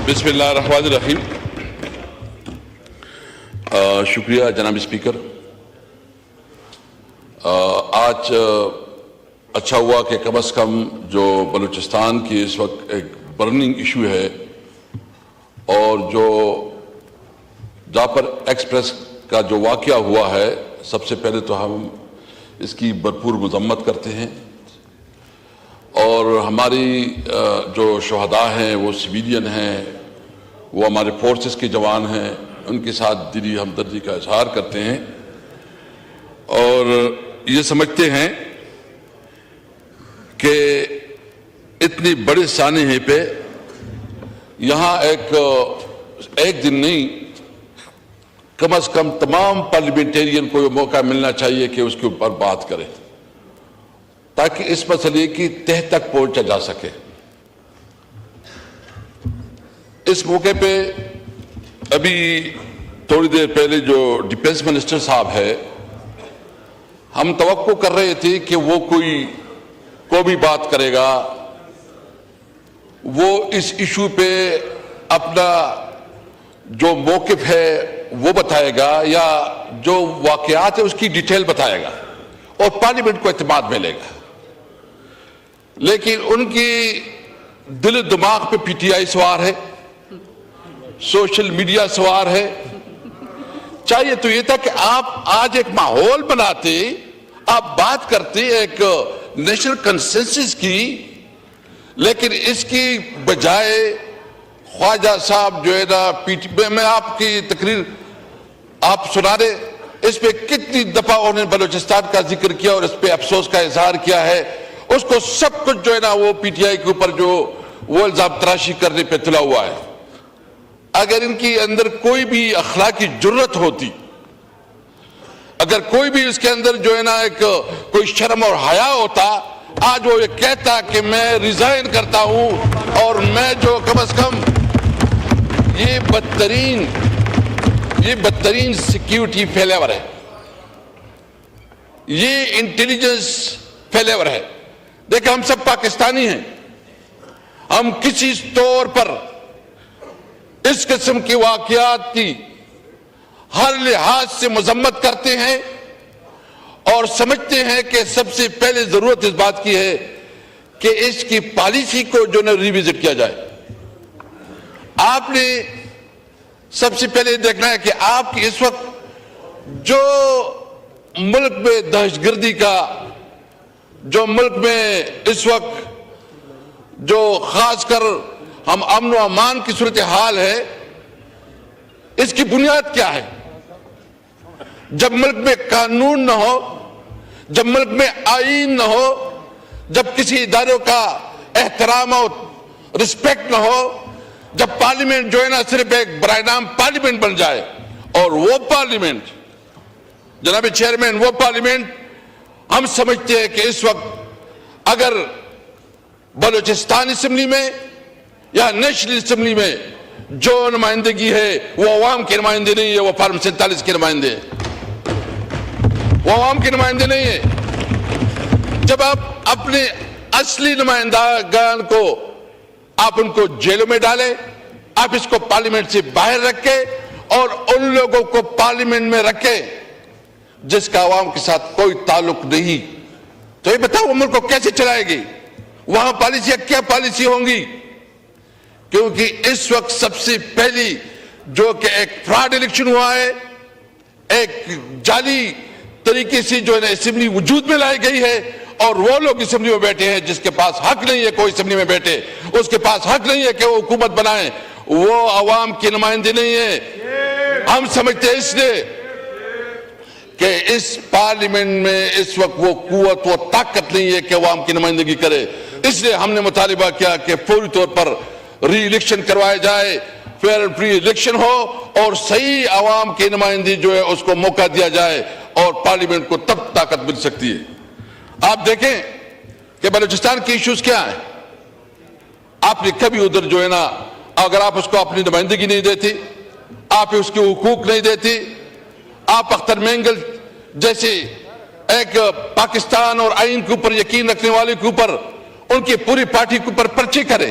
بسم اللہ الرحمن الرحیم. شکریہ جناب اسپیکر. آج اچھا ہوا کہ کم از کم جو بلوچستان کی اس وقت ایک برننگ ایشو ہے اور جو جہاں پر ایکسپریس کا جو واقعہ ہوا ہے، سب سے پہلے تو ہم اس کی بھرپور مذمت کرتے ہیں اور ہماری جو شہداء ہیں وہ سویلین ہیں، وہ ہمارے فورسز کے جوان ہیں، ان کے ساتھ دلی ہمدردی کا اظہار کرتے ہیں اور یہ سمجھتے ہیں کہ اتنی بڑے سانحے پہ یہاں ایک دن نہیں، کم از کم تمام پارلیمنٹیرین کو یہ موقع ملنا چاہیے کہ اس کے اوپر بات کرے تاکہ اس مسئلے کی تہ تک پہنچا جا سکے. اس موقع پہ ابھی تھوڑی دیر پہلے جو ڈیفنس منسٹر صاحب ہے، ہم توقع کر رہے تھے کہ وہ کوئی بھی بات کرے گا، وہ اس ایشو پہ اپنا جو موقف ہے وہ بتائے گا یا جو واقعات ہے اس کی ڈیٹیل بتائے گا اور پارلیمنٹ کو اعتماد ملے گا. لیکن ان کی دل و دماغ پہ پی ٹی آئی سوار ہے، سوشل میڈیا سوار ہے. چاہیے تو یہ تھا کہ آپ آج ایک ماحول بناتے، آپ بات کرتے ایک نیشنل کنسنسس کی، لیکن اس کی بجائے خواجہ صاحب جو ہے نا میں آپ کی تقریر آپ سنا دے، اس پہ کتنی دفعہ انہوں نے بلوچستان کا ذکر کیا اور اس پہ افسوس کا اظہار کیا ہے. اس کو سب کچھ جو ہے نا وہ پی ٹی آئی کے اوپر جو وہ الزام تراشی کرنے پہ تلا ہوا ہے. اگر ان کی اندر کوئی بھی اخلاقی جرت ہوتی، اگر کوئی بھی اس کے اندر جو ہے نا ایک کوئی شرم اور حیا ہوتا، آج وہ یہ کہتا کہ میں ریزائن کرتا ہوں اور میں جو کم از کم یہ بدترین سیکیورٹی فیلیور ہے، یہ انٹیلیجنس فیلیور ہے. دیکھیں ہم سب پاکستانی ہیں، ہم کسی طور پر اس قسم کی واقعات کی ہر لحاظ سے مذمت کرتے ہیں اور سمجھتے ہیں کہ سب سے پہلے ضرورت اس بات کی ہے کہ اس کی پالیسی کو جو ہے ریویزٹ کیا جائے. آپ نے سب سے پہلے دیکھنا ہے کہ آپ کی اس وقت جو ملک میں دہشت گردی کا، جو ملک میں اس وقت جو خاص کر ہم امن و امان کی صورتحال ہے، اس کی بنیاد کیا ہے؟ جب ملک میں قانون نہ ہو، جب ملک میں آئین نہ ہو، جب کسی اداروں کا احترام اور رسپیکٹ نہ ہو، جب پارلیمنٹ جو ہے نا صرف ایک برائے نام پارلیمنٹ بن جائے، اور وہ پارلیمنٹ جناب چیئرمین، وہ پارلیمنٹ ہم سمجھتے ہیں کہ اس وقت اگر بلوچستان اسمبلی میں یا نیشنل اسمبلی میں جو نمائندگی ہے وہ عوام کے نمائندے نہیں ہے، وہ فارم 47 کے نمائندے ہیں، وہ عوام کے نمائندے نہیں ہیں. جب آپ اپنے اصلی نمائندگان کو آپ ان کو جیلوں میں ڈالیں، آپ اس کو پارلیمنٹ سے باہر رکھیں اور ان لوگوں کو پارلیمنٹ میں رکھیں جس کا عوام کے ساتھ کوئی تعلق نہیں، تو یہ بتاؤ وہ ملک کو کیسے چلائے گی؟ وہاں پالیسیاں کیا پالیسی ہوں گی؟ کیونکہ اس وقت سب سے پہلی جو کہ ایک فراڈ الیکشن ہوا ہے، ایک جعلی طریقے سے جو ہے نا اسمبلی وجود میں لائی گئی ہے اور وہ لوگ اسمبلی میں بیٹھے ہیں جس کے پاس حق نہیں ہے کوئی اسمبلی میں بیٹھے، اس کے پاس حق نہیں ہے کہ وہ حکومت بنائیں، وہ عوام کے نمائندے نہیں ہیں. ہم سمجھتے ہیں اس لیے کہ اس پارلیمنٹ میں اس وقت وہ قوت، وہ طاقت نہیں ہے کہ عوام کی نمائندگی کرے. اس لیے ہم نے مطالبہ کیا کہ فوری طور پر ری الیکشن کروایا جائے، پھر پری الیکشن ہو اور صحیح عوام کی نمائندگی جو ہے اس کو موقع دیا جائے اور پارلیمنٹ کو تب طاقت مل سکتی ہے. آپ دیکھیں کہ بلوچستان کی ایشوز کیا ہیں. آپ نے کبھی ادھر جو ہے نا، اگر آپ اس کو اپنی نمائندگی نہیں دیتی، آپ اس کے حقوق نہیں دیتی، آپ اختر مینگل جیسے ایک پاکستان اور آئین کے اوپر یقین رکھنے والے کے اوپر ان کی پوری پارٹی کے اوپر پرچے کرے،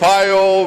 $5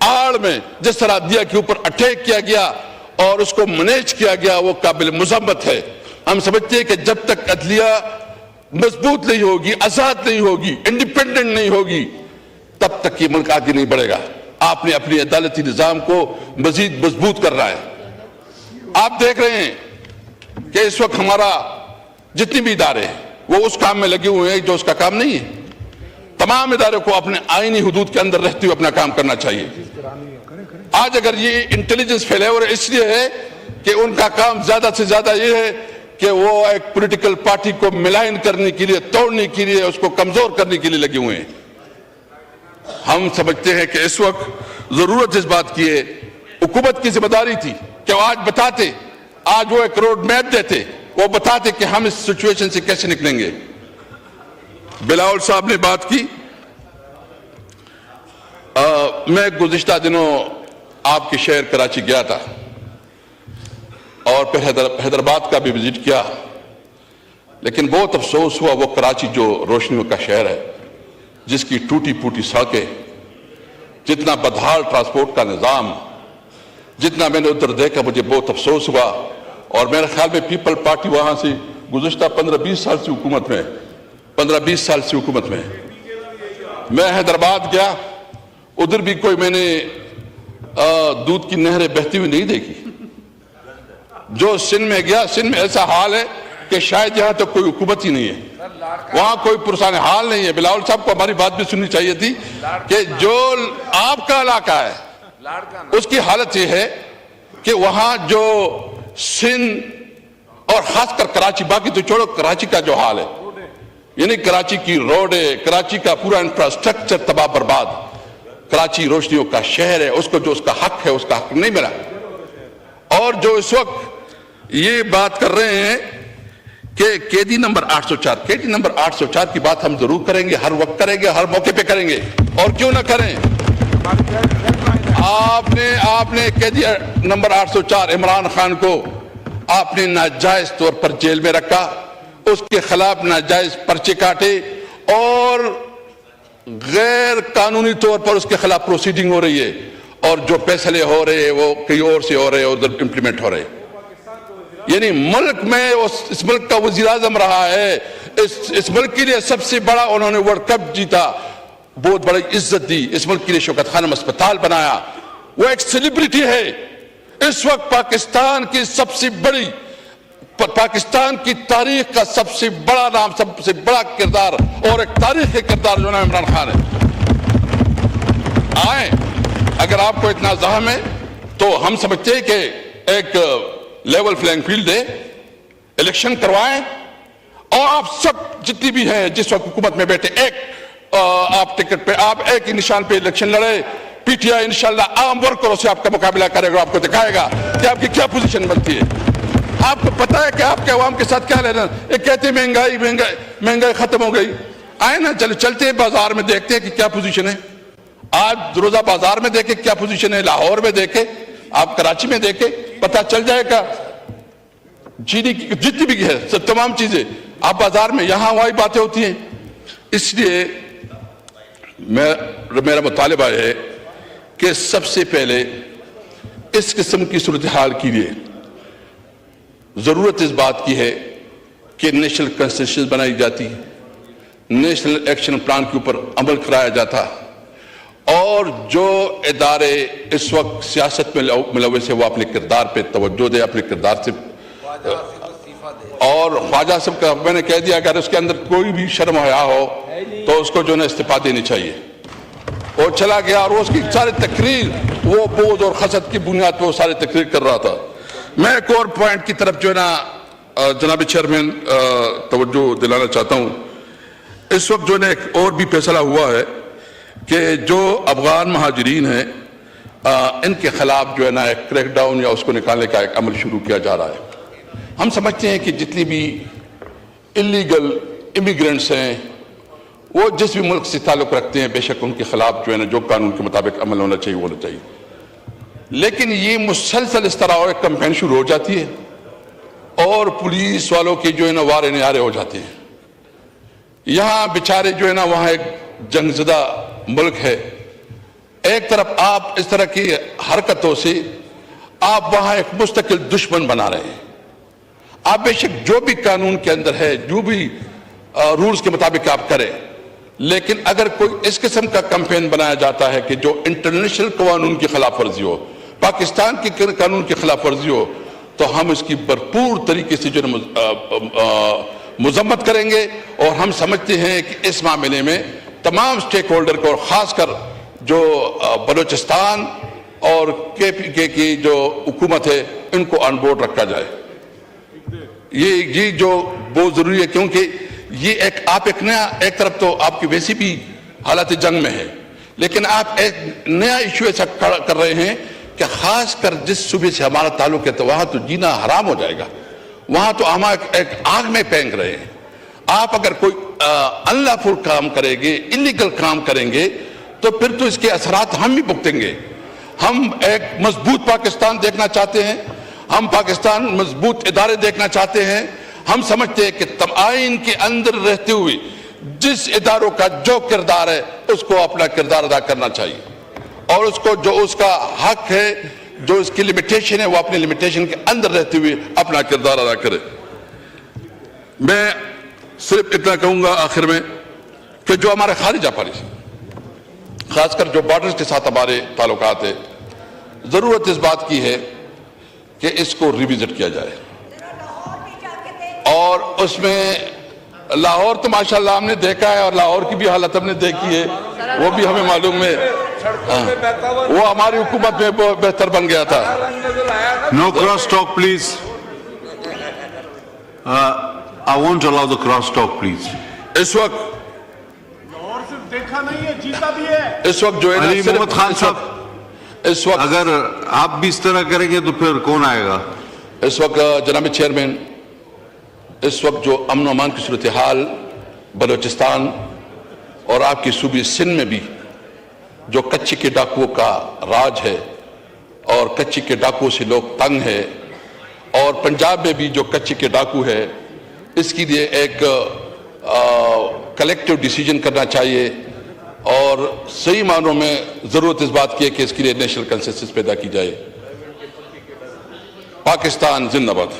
آڑ میں جس طرح دیا کے اوپر اٹیک کیا گیا اور اس کو مینیج کیا گیا وہ قابل مذمت ہے۔ ہم سمجھتے ہیں کہ جب تک عدلیہ مضبوط نہیں ہوگی، آزاد نہیں ہوگی، انڈیپینڈنٹ نہیں ہوگی، تب تک یہ ملک آگے نہیں بڑھے گا۔ آپ نے اپنی عدالتی نظام کو مزید مضبوط کر رہا ہے۔ آپ دیکھ رہے ہیں کہ اس وقت ہمارا جتنی بھی ادارے ہیں وہ اس کام میں لگے ہوئے ہیں جو اس کا کام نہیں ہے۔ تمام اداروں کو اپنے آئینی حدود کے اندر رہتے ہوئے اپنا کام کرنا چاہیے۔ آج اگر یہ انٹیلیجنس فیلیور اس لیے ہے کہ ان کا کام زیادہ سے زیادہ یہ ہے کہ وہ ایک پولیٹیکل پارٹی کو ملائن کرنے کے لیے، توڑنے کے لیے، اس کو کمزور کرنے کے لیے لگے ہوئے ہیں۔ ہم سمجھتے ہیں کہ اس وقت ضرورت اس بات کی ہے، حکومت کی ذمہ داری تھی کہ وہ آج بتاتے، آج وہ ایک روڈ میپ دیتے، وہ بتاتے کہ ہم اس سچویشن سے کیسے نکلیں گے۔ بلاول صاحب نے بات کی، میں گزشتہ دنوں آپ کے شہر کراچی گیا تھا اور پھر حیدرآباد کا بھی وزٹ کیا، لیکن بہت افسوس ہوا وہ کراچی جو روشنیوں کا شہر ہے، جس کی ٹوٹی پھوٹی سڑکیں، جتنا بدحال ٹرانسپورٹ کا نظام، جتنا میں نے ادھر دیکھا مجھے بہت افسوس ہوا۔ اور میرے خیال میں پیپل پارٹی وہاں سے گزشتہ 15-20 سال سے حکومت میں، 15-20 سال سے حکومت میں۔ میں حیدرآباد گیا، ادھر بھی کوئی میں نے دودھ کی نہریں بہتی ہوئی نہیں دیکھی۔ جو سندھ میں گیا، سندھ میں ایسا حال ہے کہ شاید یہاں تو کوئی حکومت ہی نہیں ہے، وہاں کوئی پرسان حال نہیں ہے۔ بلاول صاحب کو ہماری بات بھی سننی چاہیے تھی کہ جو آپ کا علاقہ ہے اس کی حالت یہ ہے کہ وہاں جو سندھ اور خاص کر کراچی، باقی تو چھوڑو، کراچی کا جو حال ہے، یعنی کراچی کی روڈیں، کراچی کا پورا انفراسٹرکچر تباہ برباد۔ کراچی روشنیوں کا شہر ہے، اس کو جو اس کا حق ہے اس کا حق نہیں ملا۔ اور جو اس وقت یہ بات کر رہے ہیں کہ قیدی نمبر 804، قیدی نمبر 804 کی بات ہم ضرور کریں گے، ہر وقت کریں گے، ہر موقع پہ کریں گے، اور کیوں نہ کریں۔ آپ نے قیدی نمبر 804 عمران خان کو آپ نے ناجائز طور پر جیل میں رکھا، اس کے خلاف ناجائز پرچے کاٹے اور غیر قانونی طور پر اس کے خلاف پروسیڈنگ ہو رہی ہے، اور جو فیصلے ہو رہے ہیں وہ کئی اور سے ہو رہے ہیں، ادھر امپلیمنٹ ہو رہے ہیں۔ یعنی ملک میں اس ملک کا وزیر اعظم رہا ہے، اس ملک کے لیے سب سے بڑا انہوں نے ورلڈ کپ جیتا، بہت بڑی عزت دی، اس ملک کے لیے شوکت خانم اسپتال بنایا، وہ ایک سیلیبریٹی ہے۔ اس وقت پاکستان کی سب سے بڑی، پاکستان کی تاریخ کا سب سے بڑا نام، سب سے بڑا کردار اور ایک تاریخ کے کردار جو نام عمران خان ہے۔ آئیں، اگر آپ کو اتنا زحم ہے تو ہم سمجھتے ہیں کہ ایک لیول فلینگ فیلڈ دے، الیکشن کروائیں، اور آپ سب جتنی بھی ہیں جس وقت حکومت میں بیٹھے، ایک آپ ٹکٹ پہ، آپ ایک ہی نشان پہ الیکشن لڑے۔ پی ٹی آئی انشاءاللہ عام ورکروں سے آپ کا مقابلہ کرے گا، آپ کو دکھائے گا کہ آپ کی کیا پوزیشن بنتی ہے۔ آپ کو پتا ہے کہ آپ کے عوام کے ساتھ کیا لینا، ایک کہتے ہیں مہنگائی ختم ہو گئی، آئے نا چلتے ہیں بازار میں دیکھتے ہیں کہ کیا پوزیشن ہے۔ آج روزہ بازار میں دیکھیں کیا پوزیشن ہے، لاہور میں دیکھیں، آپ کراچی میں دیکھیں، پتہ چل جائے گا۔ جتنی بھی ہے سب تمام چیزیں آپ بازار میں، یہاں وہی باتیں ہوتی ہیں۔ اس لیے میرا مطالبہ ہے کہ سب سے پہلے اس قسم کی صورتحال کے لیے ضرورت اس بات کی ہے کہ نیشنل کنسنسس بنائی جاتی، نیشنل ایکشن پلان کے اوپر عمل کرایا جاتا، اور جو ادارے اس وقت سیاست میں ملوث ہے وہ اپنے کردار پہ توجہ دے، اپنے کردار سے، اور خواجہ صاحب کا میں نے کہہ دیا اگر اس کے اندر کوئی بھی شرم و حیا ہو تو اس کو جو ہے استعفا دینی چاہیے۔ وہ چلا گیا اور اس کی ساری تقریر وہ بوجھ اور خسد کی بنیاد پہ وہ ساری تقریر کر رہا تھا۔ میں ایک اور پوائنٹ کی طرف جو ہے نا جناب چیئرمین توجہ دلانا چاہتا ہوں۔ اس وقت جو ہے ایک اور بھی فیصلہ ہوا ہے کہ جو افغان مہاجرین ہیں ان کے خلاف جو ہے نا ایک کریک ڈاؤن یا اس کو نکالنے کا ایک عمل شروع کیا جا رہا ہے۔ ہم سمجھتے ہیں کہ جتنی بھی انلیگل امیگرینٹس ہیں وہ جس بھی ملک سے تعلق رکھتے ہیں، بے شک ان کے خلاف جو ہے نا جو قانون کے مطابق عمل ہونا چاہیے وہ ہونا چاہیے، لیکن یہ مسلسل اس طرح ایک کمپین شروع ہو جاتی ہے اور پولیس والوں کے جو ہے نا وارے نیارے ہو جاتے ہیں۔ یہاں بیچارے جو ہے نا وہاں ایک جنگ زدہ ملک ہے، ایک طرف آپ اس طرح کی حرکتوں سے آپ وہاں ایک مستقل دشمن بنا رہے ہیں. آپ بے شک جو بھی قانون کے اندر ہے، جو بھی رولز کے مطابق آپ کریں، لیکن اگر کوئی اس قسم کا کمپین بنایا جاتا ہے کہ جو انٹرنیشنل قانون کی خلاف ورزی ہو، پاکستان کے قانون کی خلاف ورزی ہو، تو ہم اس کی بھرپور طریقے سے جو مذمت کریں گے. اور ہم سمجھتے ہیں کہ اس معاملے میں تمام سٹیک ہولڈر کو، اور خاص کر جو بلوچستان اور کے پی کے کی جو حکومت ہے، ان کو آن بورڈ رکھا جائے. یہ جو بہت ضروری ہے، کیونکہ یہ ایک طرف تو آپ کی ویسی بھی حالت جنگ میں ہے، لیکن آپ ایک نیا ایشو ایسا کر رہے ہیں کہ خاص کر جس صوبے سے ہمارا تعلق ہے تو وہاں تو جینا حرام ہو جائے گا. وہاں تو ہم ایک آگ میں پھینک رہے ہیں. آپ اگر کوئی انلافل کام کریں گے، انلیگل کام کریں گے، تو پھر تو اس کے اثرات ہم بھی بھگتیں گے. ہم ایک مضبوط پاکستان دیکھنا چاہتے ہیں، ہم پاکستان مضبوط ادارے دیکھنا چاہتے ہیں. ہم سمجھتے ہیں کہ آئین کے اندر رہتے ہوئے جس اداروں کا جو کردار ہے اس کو اپنا کردار ادا کرنا چاہیے، اور اس کو جو اس کا حق ہے، جو اس کی لمیٹیشن ہے، وہ اپنی لمیٹیشن کے اندر رہتے ہوئے اپنا کردار ادا کرے. میں صرف اتنا کہوں گا آخر میں کہ جو ہمارے خارجہ پالیسی، خاص کر جو بارڈرز کے ساتھ ہمارے تعلقات ہیں، ضرورت اس بات کی ہے کہ اس کو ریویزٹ کیا جائے. اور اس میں لاہور تو ماشاءاللہ ہم نے دیکھا ہے، اور لاہور کی بھی حالت ہم نے دیکھی ہے، وہ بھی ہمیں معلوم ہے. وہ ہماری حکومت میں بہتر بن گیا تھا. No cross talk, please. I won't allow the cross talk, please. اس وقت جو ہے علی محمد خان صاحب، اس وقت اگر آپ بھی اس طرح کریں گے تو پھر کون آئے گا؟ اس وقت جناب چیئرمین، اس وقت جو امن و امان کی صورتحال بلوچستان اور آپ کی صوبے سندھ میں بھی جو کچے کے ڈاکوؤں کا راج ہے، اور کچے کے ڈاکوؤں سے لوگ تنگ ہے، اور پنجاب میں بھی جو کچے کے ڈاکو ہے، اس کے لیے ایک کلیکٹیو ڈیسیجن کرنا چاہیے. اور صحیح معنوں میں ضرورت اس بات کی ہے کہ اس کے لیے نیشنل کنسنسس پیدا کی جائے. پاکستان زندہ باد.